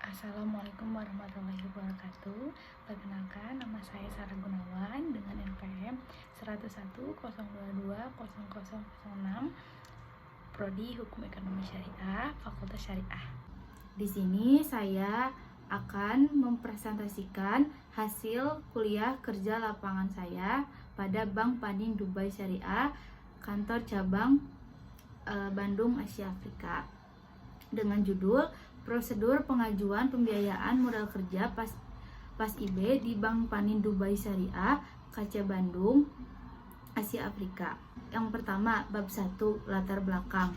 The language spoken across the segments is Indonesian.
Assalamualaikum warahmatullahi wabarakatuh. Perkenalkan, nama saya Sarah Gunawan dengan NPM 110220006, Prodi Hukum Ekonomi Syariah, Fakultas Syariah. Di sini saya akan mempresentasikan hasil kuliah kerja lapangan saya pada Bank Panin Dubai Syariah, kantor cabang Bandung, Asia Afrika, dengan judul Prosedur Pengajuan Pembiayaan Modal Kerja Pas IB di Bank Panin Dubai Syariah, KC Bandung, Asia Afrika. Yang pertama, bab 1, latar belakang.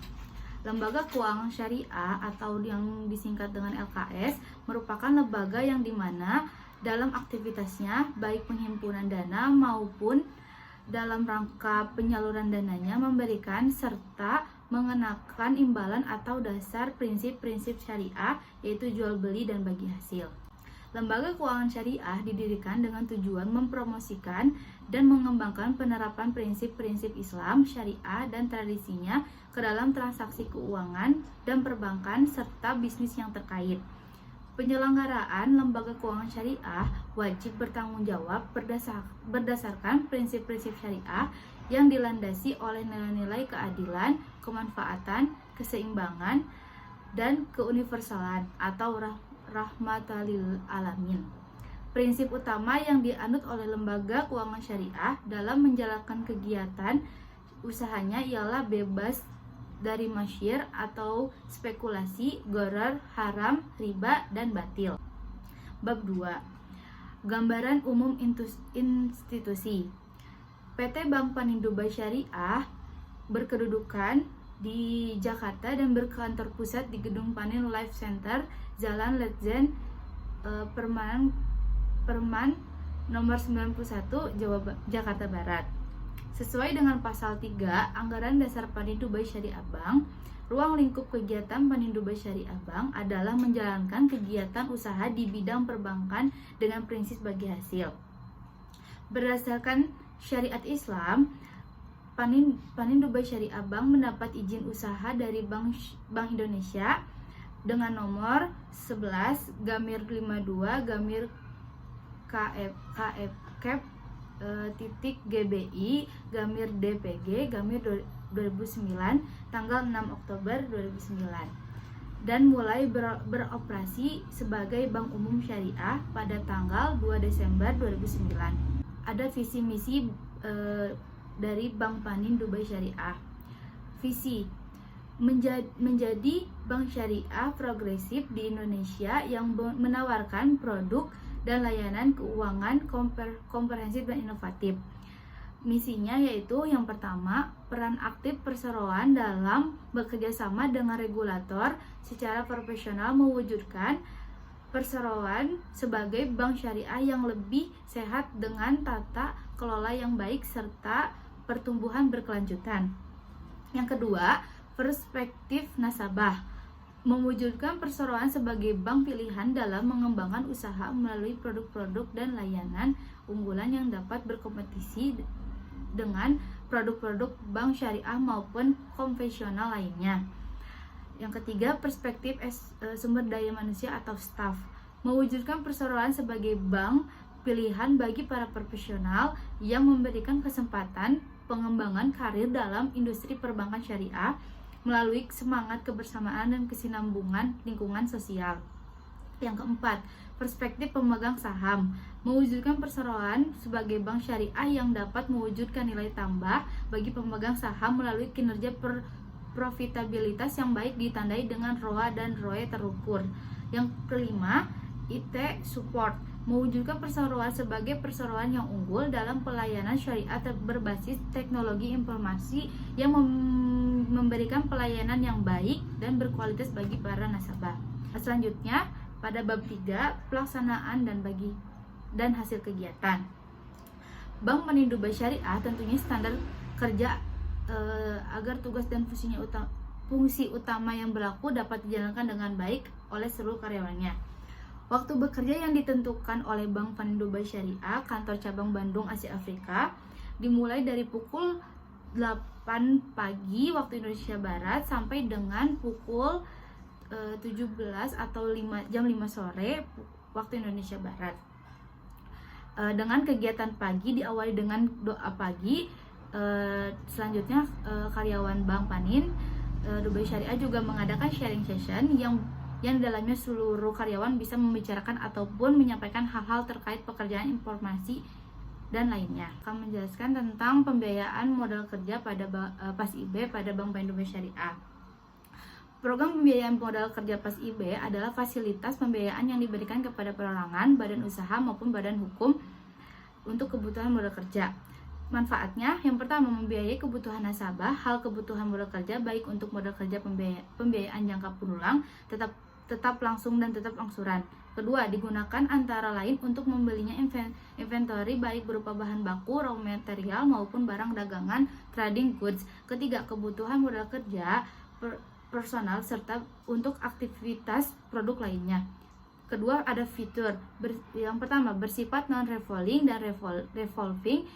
Lembaga Keuangan Syariah atau yang disingkat dengan LKS merupakan lembaga yang dimana dalam aktivitasnya baik penghimpunan dana maupun dalam rangka penyaluran dananya memberikan serta mengenakan imbalan atau dasar prinsip-prinsip syariah, yaitu jual beli dan bagi hasil. Lembaga keuangan syariah didirikan dengan tujuan mempromosikan dan mengembangkan penerapan prinsip-prinsip Islam, syariah, dan tradisinya ke dalam transaksi keuangan dan perbankan serta bisnis yang terkait. Penyelenggaraan lembaga keuangan syariah wajib bertanggung jawab berdasarkan prinsip-prinsip syariah yang dilandasi oleh nilai-nilai keadilan, kemanfaatan, keseimbangan, dan keuniversalan atau rahmatan lil alamin. Prinsip utama yang dianut oleh lembaga keuangan syariah dalam menjalankan kegiatan usahanya ialah bebas dari masyir atau spekulasi, gharar, haram, riba, dan batil. Bab 2. Gambaran umum institusi. PT Bank Panin Dubai Syariah berkedudukan di Jakarta dan berkantor pusat di Gedung Panin Life Center, Jalan Letjen Perman nomor 91, Jakarta Barat. Sesuai dengan pasal 3 Anggaran Dasar Panin Dubai Syariah Bank, ruang lingkup kegiatan Panin Dubai Syariah Bank adalah menjalankan kegiatan usaha di bidang perbankan dengan prinsip bagi hasil. Berdasarkan syariat Islam, Panin Dubai Syariah Bank mendapat izin usaha dari Bank Indonesia dengan nomor 11/52 KF GBI DPG 2009 tanggal 6 Oktober 2009 dan mulai beroperasi sebagai bank umum syariah pada tanggal 2 Desember 2009. Ada visi misi dari Bank Panin Dubai Syariah. Visi menjadi bank syariah progresif di Indonesia yang menawarkan produk dan layanan keuangan komprehensif dan inovatif. Misinya yaitu yang pertama, peran aktif perseroan dalam bekerjasama dengan regulator secara profesional mewujudkan perseroan sebagai bank syariah yang lebih sehat dengan tata kelola yang baik serta pertumbuhan berkelanjutan. Yang kedua, perspektif nasabah, mewujudkan perseroan sebagai bank pilihan dalam mengembangkan usaha melalui produk-produk dan layanan unggulan yang dapat berkompetisi dengan produk-produk bank syariah maupun konvensional lainnya. Yang ketiga, perspektif sumber daya manusia atau staff, mewujudkan perseroan sebagai bank pilihan bagi para profesional yang memberikan kesempatan pengembangan karir dalam industri perbankan syariah melalui semangat kebersamaan dan kesinambungan lingkungan sosial. Yang keempat, perspektif pemegang saham, mewujudkan perseroan sebagai bank syariah yang dapat mewujudkan nilai tambah bagi pemegang saham melalui kinerja profitabilitas yang baik ditandai dengan ROA dan ROE terukur. Yang kelima, IT support, mewujudkan perseroan sebagai perseroan yang unggul dalam pelayanan syariah berbasis teknologi informasi yang memberikan pelayanan yang baik dan berkualitas bagi para nasabah. Selanjutnya, pada bab 3, pelaksanaan dan hasil kegiatan. Bank Panin Dubai Syariah tentunya standar kerja agar tugas dan fungsi utama yang berlaku dapat dijalankan dengan baik oleh seluruh karyawannya. Waktu bekerja yang ditentukan oleh Bank Panin Dubai Syariah, kantor cabang Bandung, Asia Afrika, dimulai dari pukul 8 pagi waktu Indonesia Barat sampai dengan pukul 17 atau jam 5 sore waktu Indonesia Barat. Dengan kegiatan pagi diawali dengan doa pagi. Selanjutnya karyawan Bank Panin Dubai Syariah juga mengadakan sharing session yang di dalamnya seluruh karyawan bisa membicarakan ataupun menyampaikan hal-hal terkait pekerjaan, informasi dan lainnya. Akan menjelaskan tentang pembiayaan modal kerja pada PAS-IB pada Bank Panin Dubai Syariah. Program pembiayaan modal kerja PAS-IB adalah fasilitas pembiayaan yang diberikan kepada perorangan, badan usaha maupun badan hukum untuk kebutuhan modal kerja. Manfaatnya, yang pertama membiayai kebutuhan nasabah, hal kebutuhan modal kerja baik untuk modal kerja pembiayaan jangka berulang, tetap langsung dan tetap angsuran. Kedua, digunakan antara lain untuk membelinya inventory baik berupa bahan baku, raw material maupun barang dagangan, trading goods. Ketiga, kebutuhan modal kerja personal serta untuk aktivitas produk lainnya. Kedua, ada fitur. Yang pertama bersifat non-revolving dan revolving.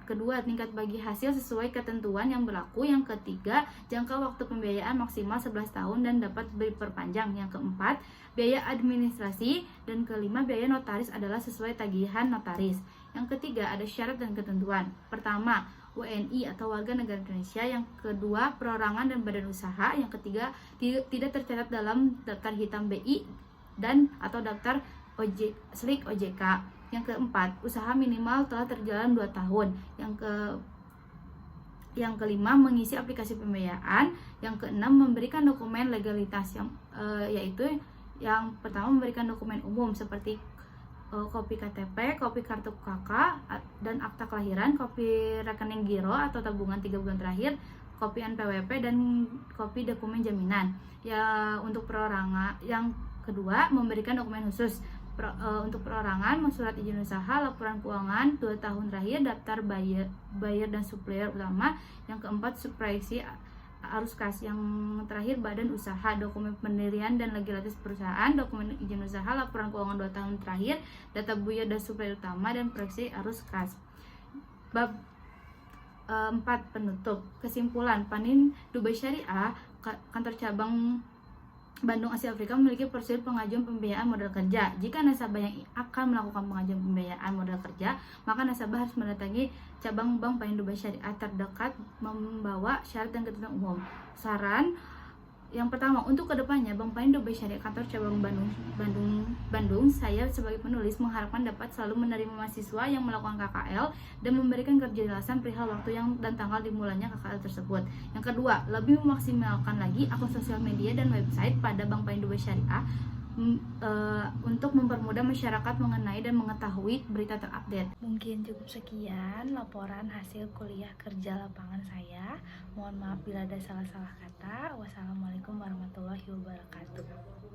Kedua, tingkat bagi hasil sesuai ketentuan yang berlaku. Yang ketiga, jangka waktu pembiayaan maksimal 11 tahun dan dapat diperpanjang. Yang keempat, biaya administrasi. Dan kelima, biaya notaris adalah sesuai tagihan notaris. Yang ketiga, ada syarat dan ketentuan. Pertama, WNI atau warga negara Indonesia. Yang kedua, perorangan dan badan usaha. Yang ketiga, tidak tercatat dalam daftar hitam BI dan atau daftar SLIK OJK. Yang keempat, usaha minimal telah terjalan 2 tahun. Yang kelima, mengisi aplikasi pembiayaan. Yang keenam, memberikan dokumen legalitas yaitu yang pertama memberikan dokumen umum seperti kopi KTP, kopi kartu KK dan akta kelahiran, kopi rekening giro atau tabungan 3 bulan terakhir, kopi NPWP dan kopi dokumen jaminan. Ya, untuk perorangan, yang kedua memberikan dokumen khusus untuk perorangan, surat izin usaha, laporan keuangan 2 tahun terakhir, daftar buyer dan supplier utama. Yang keempat, supresi arus kas. Yang terakhir, badan usaha, dokumen pendirian dan legalitas perusahaan, dokumen izin usaha, laporan keuangan 2 tahun terakhir, data buyer dan supplier utama, dan proyeksi arus kas. Bab 4, penutup. Kesimpulan, Panin Dubai Syariah kantor cabang Bandung Asia Afrika memiliki prosedur pengajuan pembiayaan modal kerja. Jika nasabah yang akan melakukan pengajuan pembiayaan modal kerja, maka nasabah harus mendatangi cabang Bank Panin Dubai Syariah terdekat membawa syarat dan ketentuan umum. Saran yang pertama, untuk kedepannya Bank Panin Dubai Syariah kantor cabang Bandung, saya sebagai penulis mengharapkan dapat selalu menerima mahasiswa yang melakukan KKL dan memberikan kejelasan perihal waktu dan tanggal dimulainya KKL tersebut. Yang kedua, lebih memaksimalkan lagi akun sosial media dan website pada Bank Panin Dubai Syariah untuk mempermudah masyarakat mengenai dan mengetahui berita terupdate. Mungkin cukup sekian laporan hasil kuliah kerja lapangan saya. Mohon maaf bila ada salah-salah kata. Wassalamualaikum warahmatullahi wabarakatuh.